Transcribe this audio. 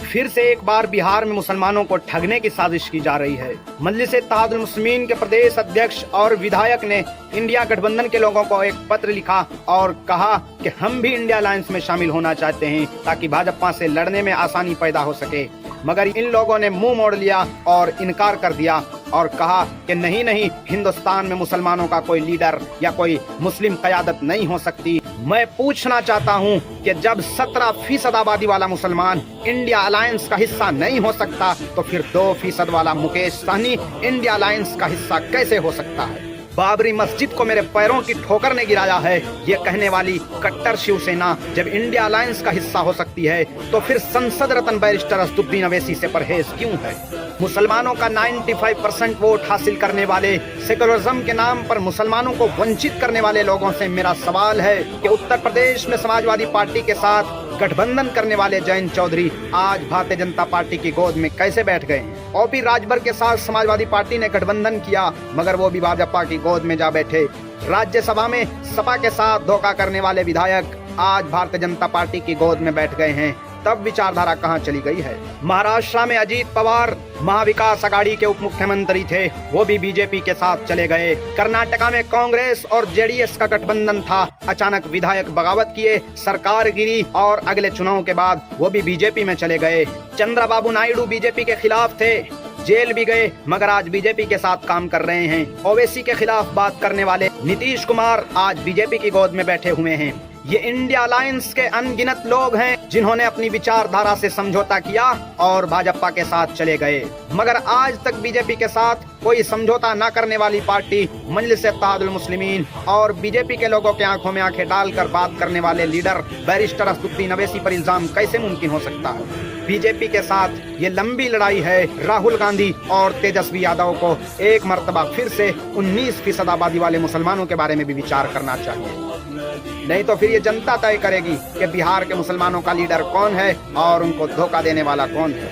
फिर से एक बार बिहार में मुसलमानों को ठगने की साजिश की जा रही है। मजलिस-ए-इत्तेहादुल मुस्लिमीन के प्रदेश अध्यक्ष और विधायक ने इंडिया गठबंधन के लोगों को एक पत्र लिखा और कहा कि हम भी इंडिया अलायंस में शामिल होना चाहते हैं ताकि भाजपा से लड़ने में आसानी पैदा हो सके। मगर इन लोगों ने मुंह मोड़ लिया और इनकार कर दिया और कहा कि नहीं, हिंदुस्तान में मुसलमानों का कोई लीडर या कोई मुस्लिम क़यादत नहीं हो सकती। मैं पूछना चाहता हूं कि जब 17% आबादी वाला मुसलमान इंडिया अलायंस का हिस्सा नहीं हो सकता तो फिर 2% वाला मुकेश सहनी इंडिया अलायंस का हिस्सा कैसे हो सकता है। बाबरी मस्जिद को मेरे पैरों की ठोकर ने गिराया है, ये कहने वाली कट्टर शिवसेना जब इंडिया अलायंस का हिस्सा हो सकती है तो फिर संसद रत्न बैरिस्टर असदुद्दीन अवैसी से परहेज क्यों है। मुसलमानों का 95% वोट हासिल करने वाले, सेकुलरिज्म के नाम पर मुसलमानों को वंचित करने वाले लोगों से मेरा सवाल है कि उत्तर प्रदेश में समाजवादी पार्टी के साथ गठबंधन करने वाले जयंत चौधरी आज भारतीय जनता पार्टी की गोद में कैसे बैठ गए। ओपी राजभर के साथ समाजवादी पार्टी ने गठबंधन किया मगर वो भी भाजपा की गोद में जा बैठे। राज्यसभा में सपा के साथ धोखा करने वाले विधायक आज भारतीय जनता पार्टी की गोद में बैठ गए हैं। तब विचारधारा कहां चली गई है। महाराष्ट्र में अजीत पवार महाविकास आघाड़ी के उप मुख्यमंत्री थे, वो भी बीजेपी के साथ चले गए। कर्नाटका में कांग्रेस और जेडीएस का गठबंधन था, अचानक विधायक बगावत किए, सरकार गिरी और अगले चुनाव के बाद वो भी बीजेपी में चले गए। चंद्रबाबू नायडू बीजेपी के खिलाफ थे, जेल भी गए मगर आज बीजेपी के साथ काम कर रहे हैं। ओवैसी के खिलाफ बात करने वाले नीतीश कुमार आज बीजेपी की गोद में बैठे हुए हैं। ये इंडिया अलायंस के अनगिनत लोग हैं जिन्होंने अपनी विचारधारा से समझौता किया और भाजपा के साथ चले गए। मगर आज तक बीजेपी के साथ कोई समझौता न करने वाली पार्टी मजलिस-ए-इत्तेहादुल मुस्लिमीन और बीजेपी के लोगों के आंखों में आंखें डालकर बात करने वाले लीडर बैरिस्टर असदुद्दीन अवैसी पर इल्जाम कैसे मुमकिन हो सकता है। बीजेपी के साथ ये लंबी लड़ाई है। राहुल गांधी और तेजस्वी यादव को एक मर्तबा फिर से 19% आबादी वाले मुसलमानों के बारे में भी विचार करना चाहिए, नहीं तो फिर ये जनता तय करेगी कि बिहार के मुसलमानों का लीडर कौन है और उनको धोखा देने वाला कौन है।